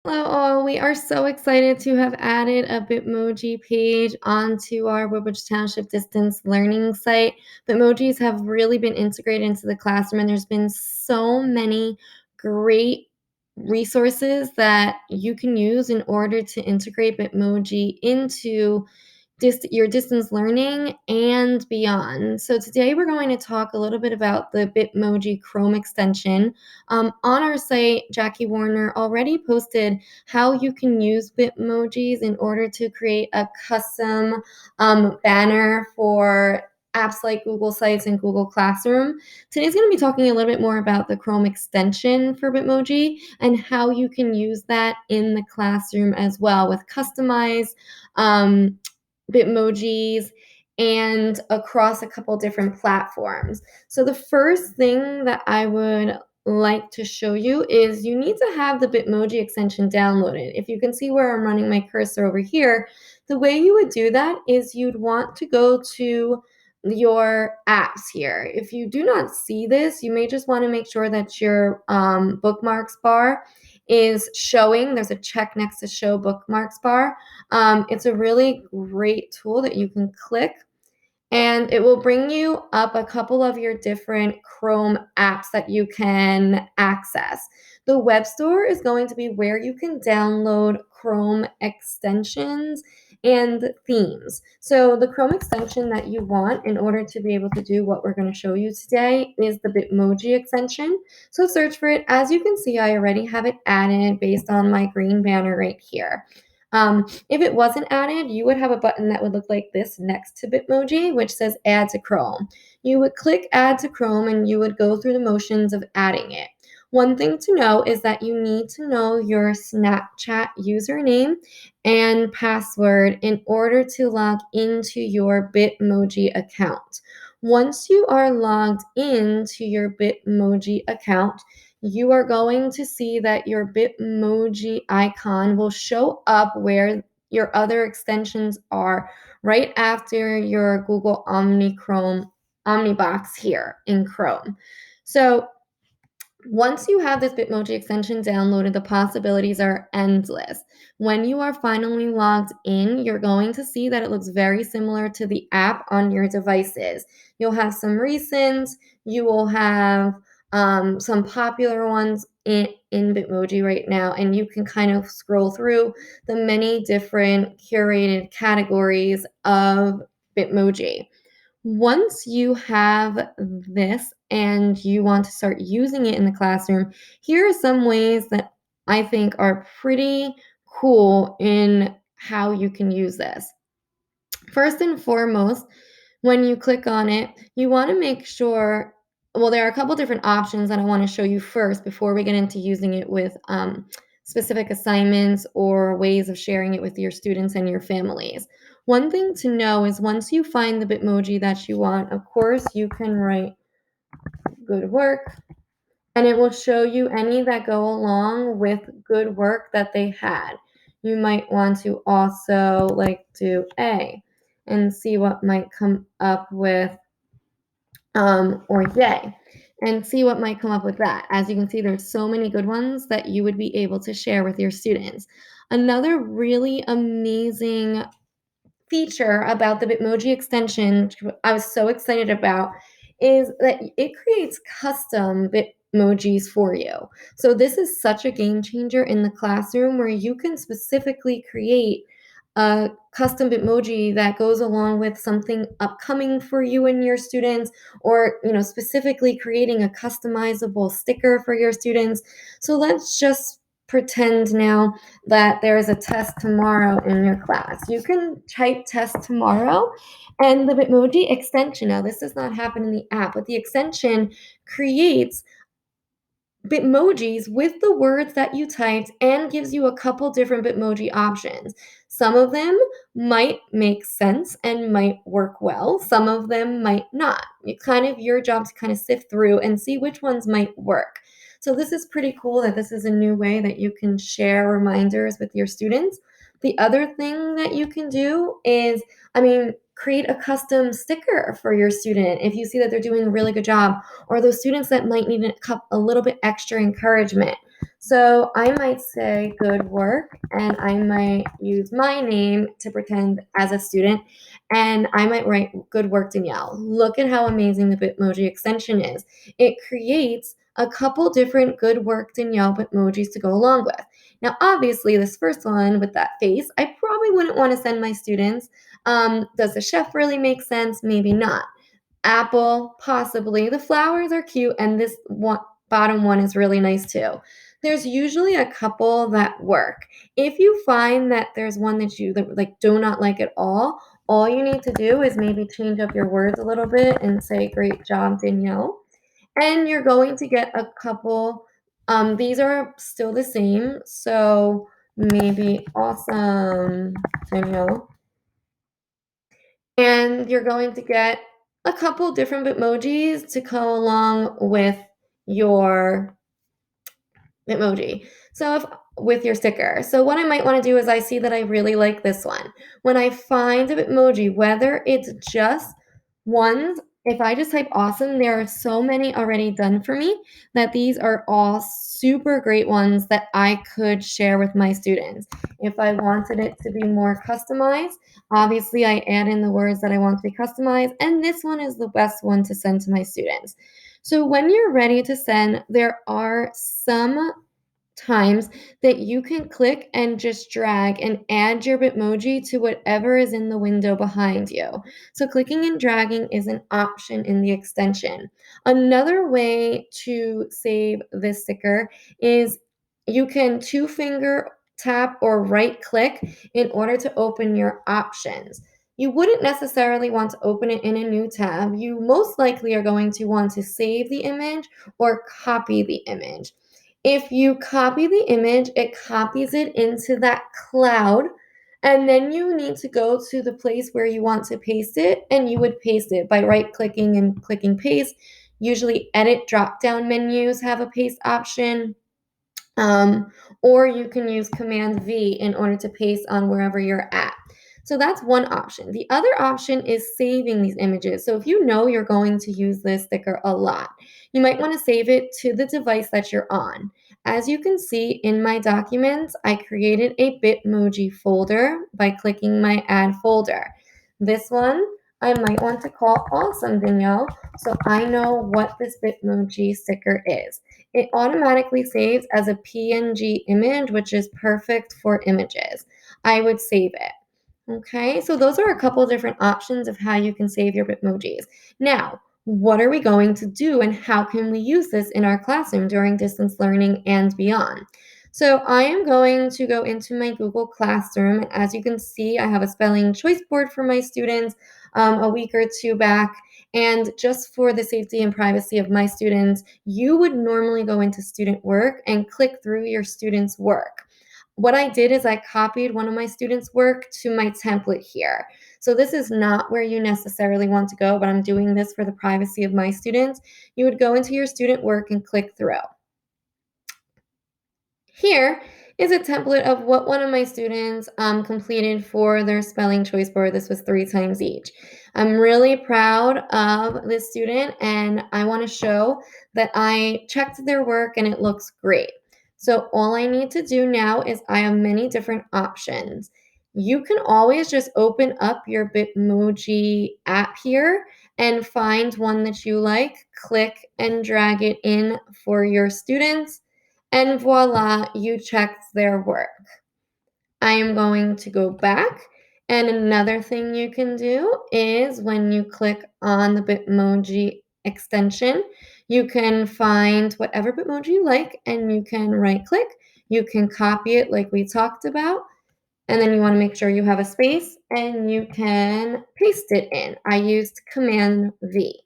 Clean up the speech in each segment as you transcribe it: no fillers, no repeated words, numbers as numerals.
Hello all. We are so excited to have added a Bitmoji page onto our Woodbridge Township distance learning site. Bitmojis have really been integrated into the classroom, and there's been so many great resources that you can use in order to integrate Bitmoji into your distance learning and beyond. So today we're going to talk a little bit about the Bitmoji Chrome extension. On our site, Jackie Warner already posted how you can use Bitmojis in order to create a custom banner for apps like Google Sites and Google Classroom. Today's going to be talking a little bit more about the Chrome extension for Bitmoji and how you can use that in the classroom as well with customized Bitmojis and across a couple different platforms. So the first thing that I would like to show you is you need to have the Bitmoji extension downloaded. If you can see where I'm running my cursor over here, the way you would do that is you'd want to go to your apps here. If you do not see this, you may just want to make sure that your bookmarks bar is showing. There's a check next to show bookmarks bar. It's a really great tool that you can click, and it will bring you up a couple of your different Chrome apps that you can access. The web store is going to be where you can download Chrome extensions and themes. So the Chrome extension that you want in order to be able to do what we're going to show you today is the Bitmoji extension. So search for it. As you can see, I already have it added based on my green banner right here. If it wasn't added, you would have a button that would look like this next to Bitmoji, which says Add to Chrome. You would click Add to Chrome and you would go through the motions of adding it. One thing to know is that you need to know your Snapchat username and password in order to log into your Bitmoji account. Once you are logged into your Bitmoji account, you are going to see that your Bitmoji icon will show up where your other extensions are right after your Google Omnibox here in Chrome. So once you have this Bitmoji extension downloaded, the possibilities are endless. When you are finally logged in, you're going to see that it looks very similar to the app on your devices. You'll have some recents, you will have some popular ones in Bitmoji right now, and you can kind of scroll through the many different curated categories of Bitmoji. Once you have this and you want to start using it in the classroom, here are some ways that I think are pretty cool in how you can use this. First and foremost, when you click on it, you want to make sure, well, there are a couple different options that I want to show you first before we get into using it with specific assignments or ways of sharing it with your students and your families. One thing to know is once you find the Bitmoji that you want, of course, you can write good work, and it will show you any that go along with good work that they had. You might want to also do A and see what might come up with, or yay, and see what might come up with that. As you can see, there's so many good ones that you would be able to share with your students. Another really amazing feature about the Bitmoji extension, which I was so excited about, is that it creates custom Bitmojis for you. So this is such a game changer in the classroom where you can specifically create a custom Bitmoji that goes along with something upcoming for you and your students, or specifically creating a customizable sticker for your students. So let's just pretend now that there is a test tomorrow in your class. You can type test tomorrow, and the Bitmoji extension, now this does not happen in the app, but the extension creates Bitmojis with the words that you typed and gives you a couple different Bitmoji options. Some of them might make sense and might work well. Some of them might not. It's kind of your job to kind of sift through and see which ones might work. So this is pretty cool that this is a new way that you can share reminders with your students. The other thing that you can do is, create a custom sticker for your student if you see that they're doing a really good job, or those students that might need a little bit extra encouragement. So I might say good work, and I might use my name to pretend as a student, and I might write good work, Danielle. Look at how amazing the Bitmoji extension is. It creates a couple different good work, Danielle Bitmojis to go along with. Now, obviously, this first one with that face, I probably wouldn't want to send my students. Does the chef really make sense? Maybe not. Apple, possibly. The flowers are cute, and this one, bottom one is really nice too. There's usually a couple that work. If you find that there's one that you like do not like at all you need to do is maybe change up your words a little bit and say, "Great job, Danielle." And you're going to get a couple. These are still the same, so maybe awesome, Danielle. And you're going to get a couple different Bitmojis to go along with your Bitmoji. So if with your sticker. So what I might want to do is I see that I really like this one. When I find a Bitmoji, whether it's just ones, if I just type awesome, there are so many already done for me that these are all super great ones that I could share with my students. If I wanted it to be more customized, obviously I add in the words that I want to be customized, and this one is the best one to send to my students. So when you're ready to send, there are some times that you can click and just drag and add your Bitmoji to whatever is in the window behind you. So clicking and dragging is an option in the extension. Another way to save this sticker is you can two finger tap or right click in order to open your options. You wouldn't necessarily want to open it in a new tab. You most likely are going to want to save the image or copy the image. If you copy the image, it copies it into that cloud, and then you need to go to the place where you want to paste it, and you would paste it by right-clicking and clicking paste. Usually edit drop-down menus have a paste option. Um, or you can use Command V in order to paste on wherever you're at. So that's one option. The other option is saving these images. So if you know you're going to use this sticker a lot, you might want to save it to the device that you're on. As you can see in my documents, I created a Bitmoji folder by clicking my Add Folder. This one I might want to call Awesome Danielle so I know what this Bitmoji sticker is. It automatically saves as a PNG image, which is perfect for images. I would save it. Okay, so those are a couple different options of how you can save your Bitmojis. Now, what are we going to do and how can we use this in our classroom during distance learning and beyond? So I am going to go into my Google Classroom. As you can see, I have a spelling choice board for my students a week or two back. And just for the safety and privacy of my students, you would normally go into student work and click through your students' work. What I did is I copied one of my students' work to my template here. So this is not where you necessarily want to go, but I'm doing this for the privacy of my students. You would go into your student work and click through. Here is a template of what one of my students completed for their spelling choice board. This was 3 times each. I'm really proud of this student, and I want to show that I checked their work and it looks great. So all I need to do now is I have many different options. You can always just open up your Bitmoji app here and find one that you like, click and drag it in for your students, and voila, you checked their work. I am going to go back. And another thing you can do is when you click on the Bitmoji extension, you can find whatever Bitmoji you like and you can right click. You can copy it like we talked about. And then you want to make sure you have a space and you can paste it in. I used Command V.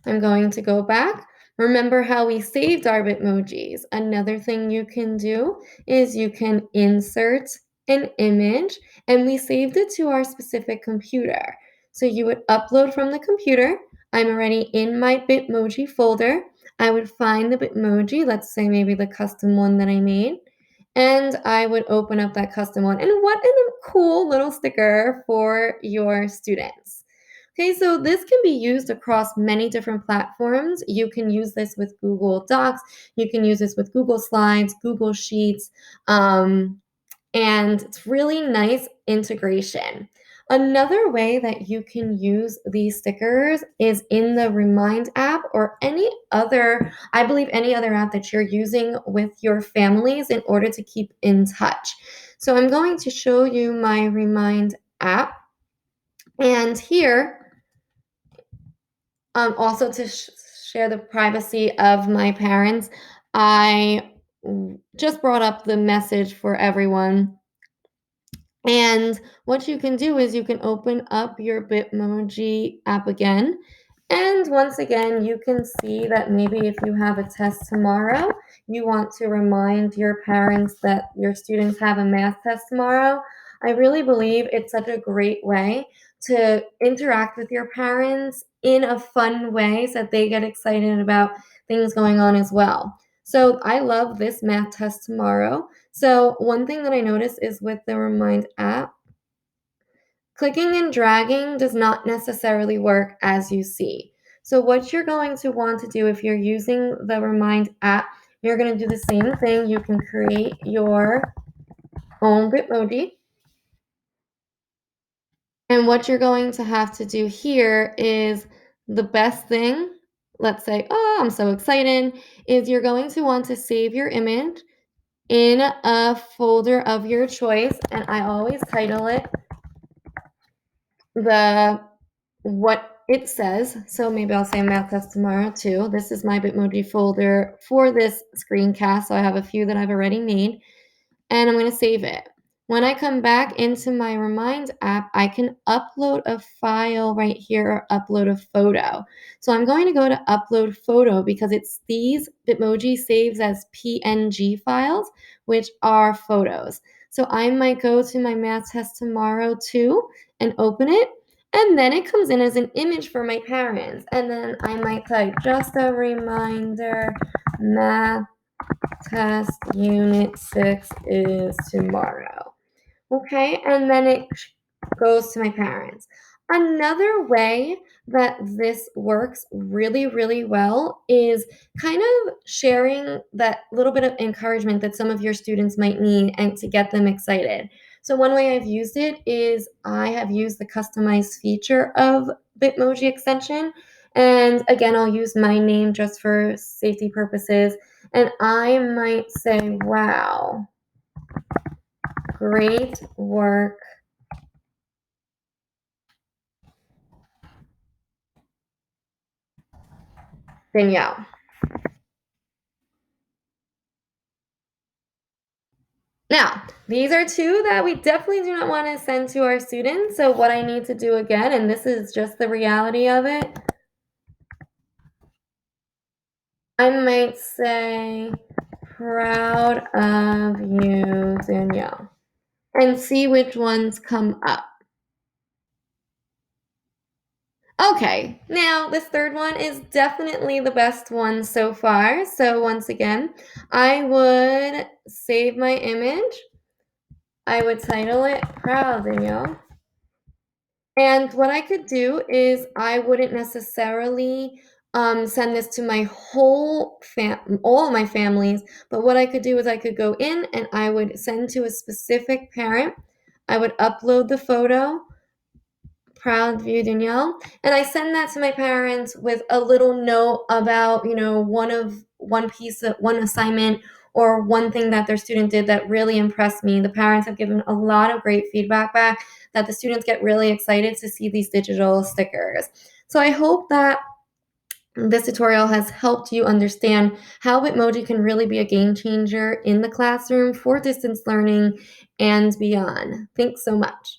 I'm going to go back. Remember how we saved our Bitmojis. Another thing you can do is you can insert an image, and we saved it to our specific computer. So you would upload from the computer. I'm already in my Bitmoji folder. I would find the Bitmoji, let's say maybe the custom one that I made, and I would open up that custom one. And what a cool little sticker for your students. Okay, so this can be used across many different platforms. You can use this with Google Docs, you can use this with Google Slides, Google Sheets, and it's really nice integration. Another way that you can use these stickers is in the Remind app or any other, I believe, any other app that you're using with your families in order to keep in touch. So I'm going to show you my Remind app. And here, also to share the privacy of my parents, I just brought up the message for everyone. And what you can do is you can open up your Bitmoji app again. And once again, you can see that maybe if you have a test tomorrow, you want to remind your parents that your students have a math test tomorrow. I really believe it's such a great way to interact with your parents in a fun way so that they get excited about things going on as well. So I love this math test tomorrow. So one thing that I noticed is with the Remind app, clicking and dragging does not necessarily work as you see. So what you're going to want to do if you're using the Remind app, you're going to do the same thing. You can create your own Bitmoji. And what you're going to have to do here is the best thing. Let's say, oh, I'm so excited, is you're going to want to save your image in a folder of your choice, and I always title it the what it says. So maybe I'll say math test tomorrow too. This is my Bitmoji folder for this screencast. So I have a few that I've already made, and I'm going to save it. When I come back into my Remind app, I can upload a file right here or upload a photo. So I'm going to go to upload photo because it's these Bitmoji saves as PNG files, which are photos. So I might go to my math test tomorrow too and open it. And then it comes in as an image for my parents. And then I might type just a reminder, math test unit 6 is tomorrow. Okay, and then it goes to my parents. Another way that this works really, really well is kind of sharing that little bit of encouragement that some of your students might need and to get them excited. So, one way I've used it is I have used the customized feature of Bitmoji extension. And again, I'll use my name just for safety purposes. And I might say, wow, great work, Danielle. Now, these are two that we definitely do not want to send to our students. So what I need to do again, and this is just the reality of it, I might say, proud of you, Danielle, and see which ones come up. Okay, now this third one is definitely the best one so far. So once again, I would save my image. I would title it Proud, Danielle. And what I could do is I wouldn't necessarily send this to my whole all my families, but what I could do is I could go in and I would send to a specific parent. I would upload the photo, proud of you, Danielle, and I send that to my parents with a little note about, one piece of one assignment or one thing that their student did that really impressed me. The parents have given a lot of great feedback back that the students get really excited to see these digital stickers. So I hope that this tutorial has helped you understand how Bitmoji can really be a game changer in the classroom for distance learning and beyond. Thanks so much.